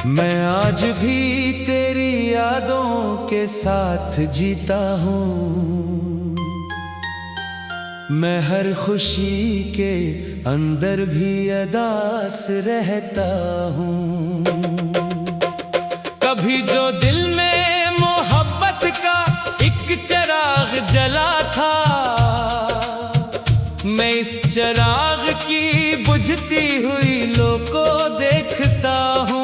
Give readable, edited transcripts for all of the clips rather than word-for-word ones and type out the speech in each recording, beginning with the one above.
मैं आज भी तेरी यादों के साथ जीता हूँ। मैं हर खुशी के अंदर भी अदास रहता हूँ। कभी जो दिल में मोहब्बत का एक चिराग जला था, मैं इस चिराग की बुझती हुई लो को देखता हूँ।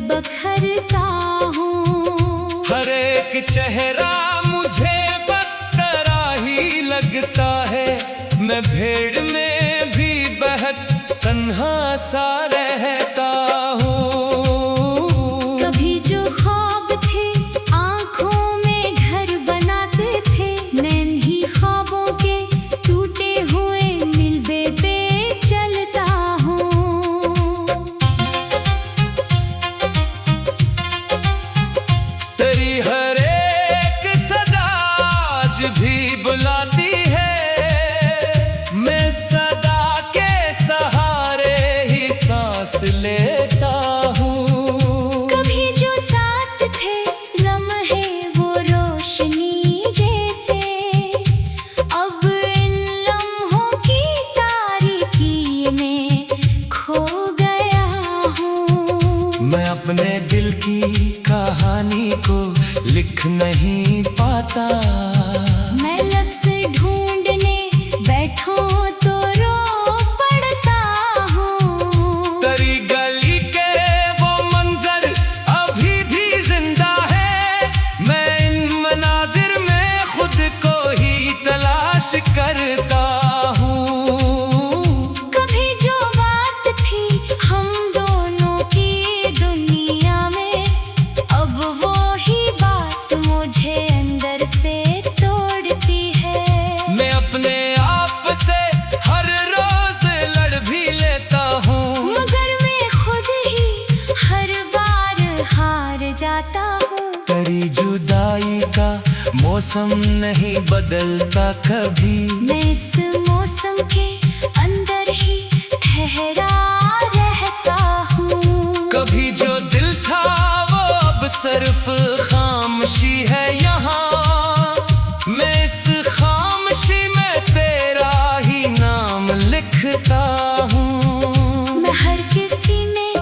बखरता हूँ। हर एक चेहरा मुझे बस तेरा ही लगता है। मैं भीड़ में भी बहुत तन्हा सा रहता हूँ। कभी जो ख्वाब थे आँखों में घर बनाते थे, मैं इन्हीं ख्वाबों के टूटे हुए मिलबे पे चलता हूँ। तेरी हर एक सदा आज भी बुलाती है। मैं सदा के सहारे ही सांस लेता हूँ। कभी जो साथ थे लम्हे वो रोशनी जैसे, अब इन लम्हों की तारीकी में खो गया हूँ। मैं अपने दिल की कहानी को लिख नहीं पाता। मैं लफ्ज़ ढूंढने बैठूं तो रो पड़ता हूँ। तेरी गली के वो मंजर अभी भी जिंदा है। मैं इन मनाजिर में खुद को ही तलाश करता हूँ। कभी जो बात थी हम दोनों की दुनिया में, अब वो ही बात मुझे अंदर से तोड़ती है। मैं अपने आप से हर रोज लड़ भी लेता हूँ, मगर मैं खुद ही हर बार हार जाता हूँ। तेरी जुदाई का मौसम नहीं बदलता कभी। मैं इस मौसम के अंदर ही ठहरा रहता हूँ। कभी जो दिल था वो अब सिर्फ खामोशी है यहाँ। मैं इस खामोशी में तेरा ही नाम लिखता हूँ। मैं हर किसी में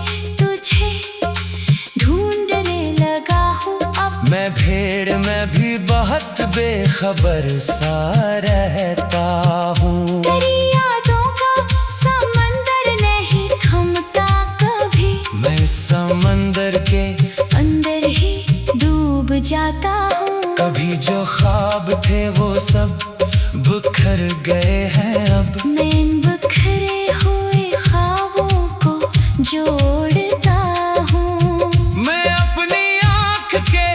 तुझे ढूंढने लगा हूँ अब। मैं भीड़ में भी बहुत बेखबर सा रहता हूँ। तेरी यादों का समंदर नहीं थमता कभी। मैं इस समंदर के अंदर ही डूब जाता हूँ। कभी जो ख्वाब थे वो सब बिखर गए हैं अब। मैं इन बिखरे हुए ख्वाबों को जोड़ता हूँ। मैं अपनी आँख के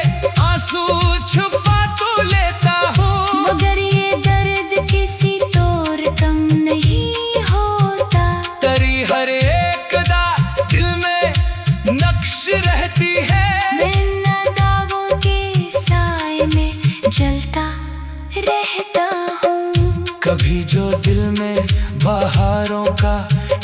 आंसू छुपा तो लेता हूँ, मगर ये दर्द किसी तौर कम नहीं होता। तेरी हर एक अदा दिल में नक्श रहती है। मैं इन अदाओं के साए में जलता रहता हूँ। कभी जो दिल में बहारों का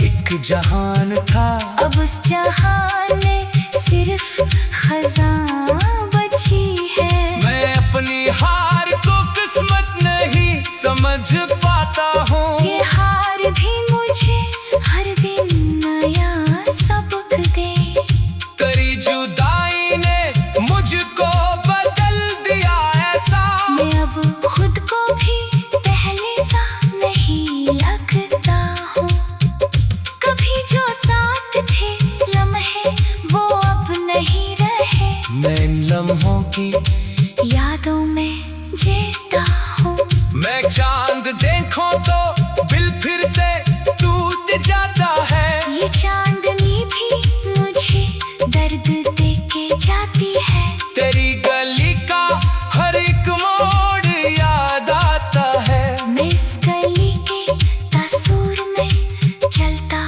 एक जहान था, अब उस जहान में सिर्फ खज़ां बची है। मैं अपनी हार को किस्मत नहीं समझ पाता हूँ। ये हार भी मुझे हर दिन नया सबक दे। तेरी जुदाई ने मुझको बदल दिया ऐसा। मैं अब खुद को भी पहले सा नहीं लगता हूँ। कभी जो साथ थे लम्हे वो अब नहीं रहे। मैं इन लम्हों की यादों में जीता हूँ। मैं चांद देखूं तो दिल फिर से टूट जाता है। ये चांदनी भी मुझे दर्द दे के जाती है। तेरी गली का हर एक मोड़ याद आता है। मैं इस गली के तस्वीर में चलता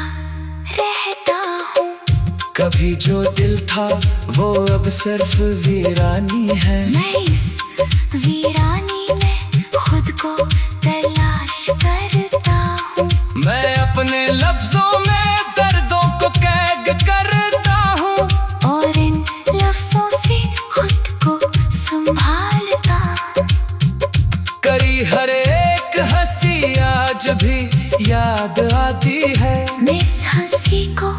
रहता हूँ। कभी जो दिल था वो अब सिर्फ वीरानी है। मैं इस वीरानी में खुद को तलाश करता हूँ। मैं अपने लफ्जों में दर्दों को कैद करता हूँ और इन लफ्जों से खुद को संभालता हूँ। करी हर एक हंसी आज भी याद आती है। मैं इस हंसी को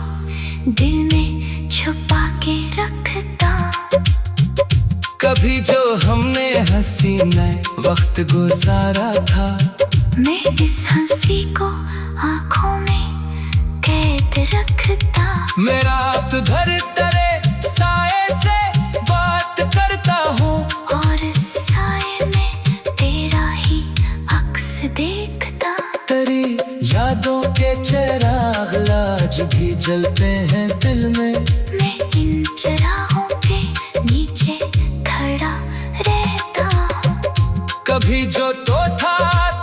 दिल में छुपा के रखता हूँ। कभी जो हमने हंसी नए वक्त गुजारा था, मैं इस हंसी को आँखों में कैद रखता हूँ। मैं रात भर तेरे साए से बात करता हूँ और साए में तेरा ही अक्स देखता। तेरी यादों के चिराग आज भी जलते हैं दिल में। मैं इन चिरागों के नीचे खड़ा रहता हूँ। कभी जो तो था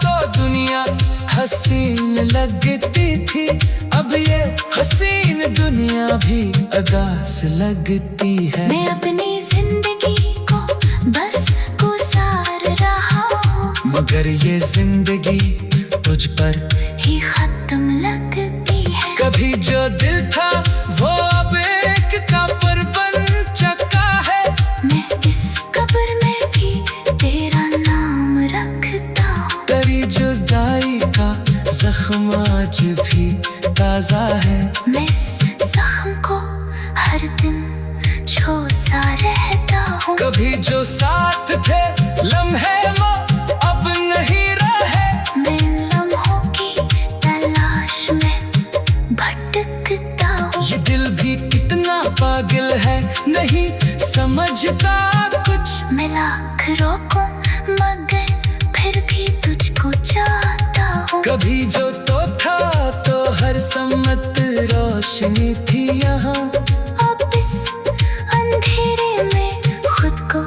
तो दुनिया हसीन लगती थी, अब ये हसीन दुनिया भी अदास लगती है। मैं अपनी जिंदगी को बस गुजार रहा हूँ, मगर ये जिंदगी तुझ पर ही खत्म लगती है। कभी जो दिल था वो अब एक कब्र बन चुका है। मैं इस कब्र में भी तेरा नाम रखता हूँ। तेरी जुदाई का जख्म आज भी ताजा है। मैं इस जख्म को हर दिन छोसा रहता हूँ। कभी जो साथ थे लम्हे वो अब नहीं रहे। मैं लम्हों की तलाश में भटकता हूँ। ये दिल भी कितना पागल है, नहीं समझता कुछ। मैं लाख रोकूं मगर फिर भी तुझको चाहता हूँ। कभी जो तो था तो हर सम्मत रोशनी थी यहाँ, अब इस अंधेरे में खुद को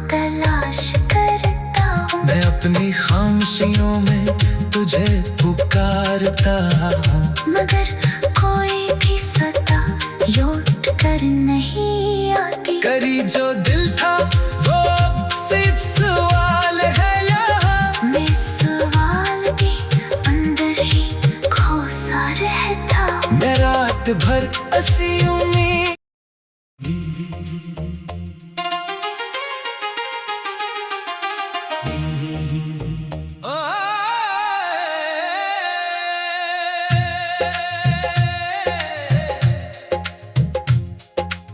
तलाश करता हूँ। मैं अपनी खामोशियों में तुझे पुकारता हूँ, मगर कोई भी सदा लौट कर नहीं आती। करी जो दिल था वो अब सिर्फ सवाल है यहाँ। मैं सवाल के अंदर ही खोसा रहता हूँ। मैं रात भर हंसी उम्मीद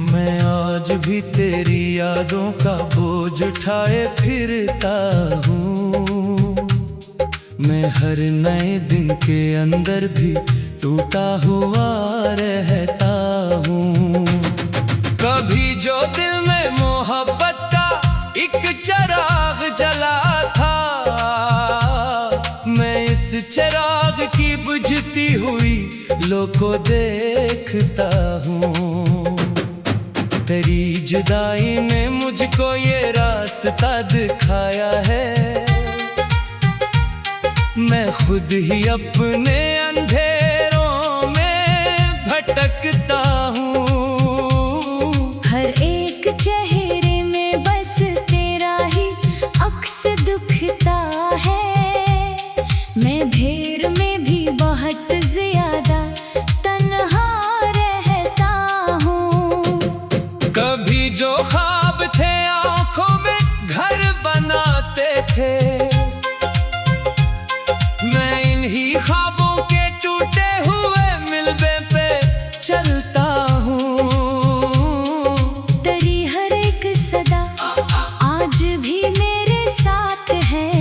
मैं आज भी तेरी यादों का बोझ उठाए फिरता हूँ। मैं हर नए दिन के अंदर भी टूटा हुआ रहता हूँ। कभी जो दिल में मोहब्बत का एक चिराग जला था, मैं इस चिराग की बुझती हुई लो को देखता हूँ। तेरी जुदाई ने मुझको ये रास्ता दिखाया है। मैं खुद ही अपने अंधेरों में भटकता हूँ। हर एक चेहरे में बस तेरा ही अक्स दिखता है। मैं भीड़ में भी बहुत ज्यादा तन्हा रहता हूँ। कभी जो ख्वाब थे आंखों में घर बनाते थे, मैं इन्हीं ख्वाबों के टूटे हुए मिलबे पे चलता हूँ। तेरी हर एक सदा आज भी मेरे साथ है।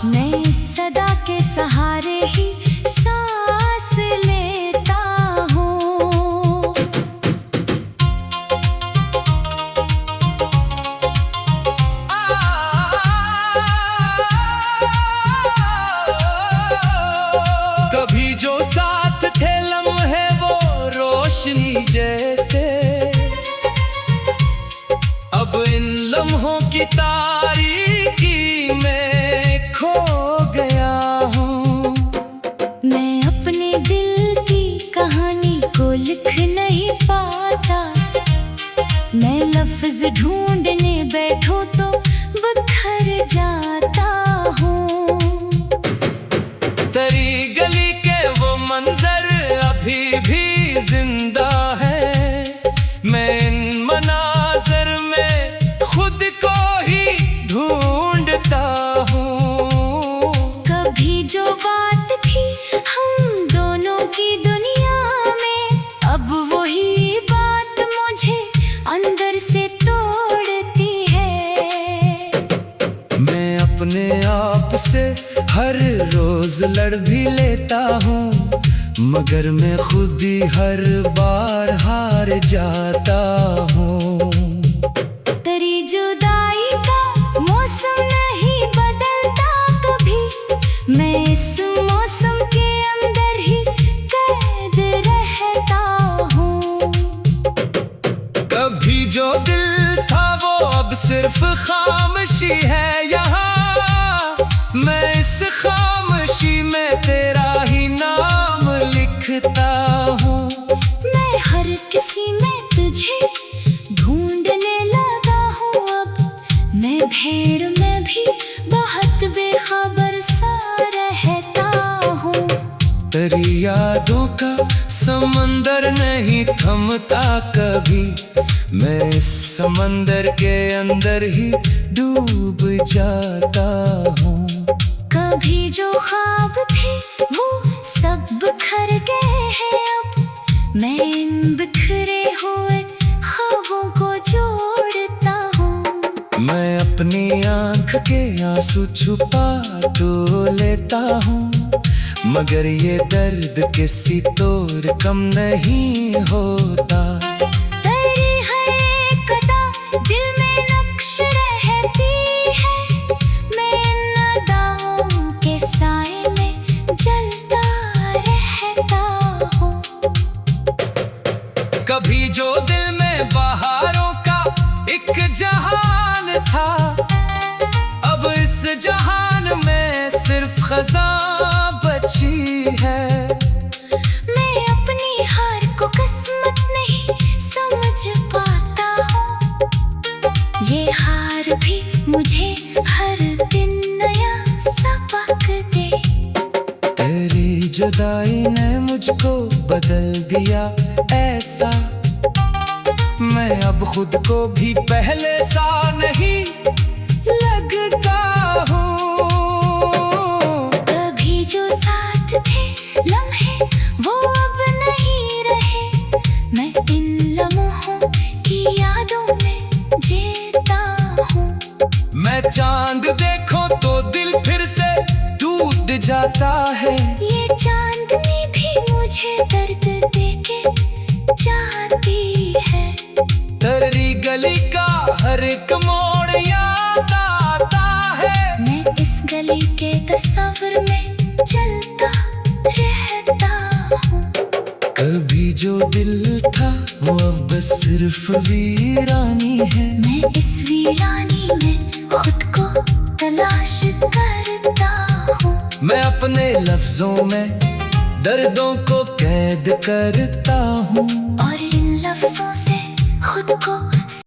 मैं इस सदा के सहारे ही सांस लेता हूँ। कभी जो साथ थे लम्हे वो रोशनी जैसे, अब इन लम्हों की तारीकी में खो गया हूँ। मैं अपने दिल की कहानी को लिख नहीं पाया। अपने आप से हर रोज लड़ भी लेता हूँ, मगर मैं खुद ही हर बार हार जाता हूँ। तेरी जुदाई का मौसम नहीं बदलता कभी, मैं इस मौसम के अंदर ही कैद रहता हूँ। कभी जो दिल था वो अब सिर्फ खामोशी है यहाँ, मैं इस खामोशी में तेरा ही नाम लिखता हूँ। मैं हर किसी में तुझे ढूंढने लगा हूँ अब, मैं भीड़ में भी बहुत बेखबर सा रहता हूँ। तेरी यादों का समंदर नहीं थमता कभी, मैं इस समंदर के अंदर ही डूब जाता हूँ। कभी जो ख्वाब थे वो सब बिखर गए हैं अब, मैं इन बिखरे हुए ख्वाबों को जोड़ता हूँ। मैं अपनी आँख के आंसू छुपा तो लेता हूँ, मगर ये दर्द किसी तोर कम नहीं होता। तेरी हर एक अदा दिल में नक्श रहती है, मैं इन अदाओं के साए में जलता रहता हूँ। कभी जो दिल में बहारों का एक जहान था, अब इस जहान में सिर्फ खज़ां बची है। मैं अपनी हार को किस्मत नहीं समझ पाता हूँ, ये हार भी मुझे हर दिन नया सबक दे। तेरी जुदाई ने मुझको बदल दिया ऐसा, मैं अब खुद को भी पहले सा नहीं लगता हूँ। कभी जो साथ थे लम्हे वो अब नहीं रहे, मैं इन लम्हों की यादों में जीता हूँ। मैं चांद देखो तो दिल फिर से टूट जाता है, ये चांदनी भी मुझे दर्द देके जाती है। तेरी गली का हर एक मोड़ याद आता है, मैं इस गली के तस्वीर में चलता रहता हूँ। कभी जो दिल था वो अब सिर्फ वीरानी है, मैं इस वीरानी में खुद को तलाश करता हूँ। मैं अपने लफ्जों में दर्दों को कैद करता हूँ, और इन लफ्जों से खुद को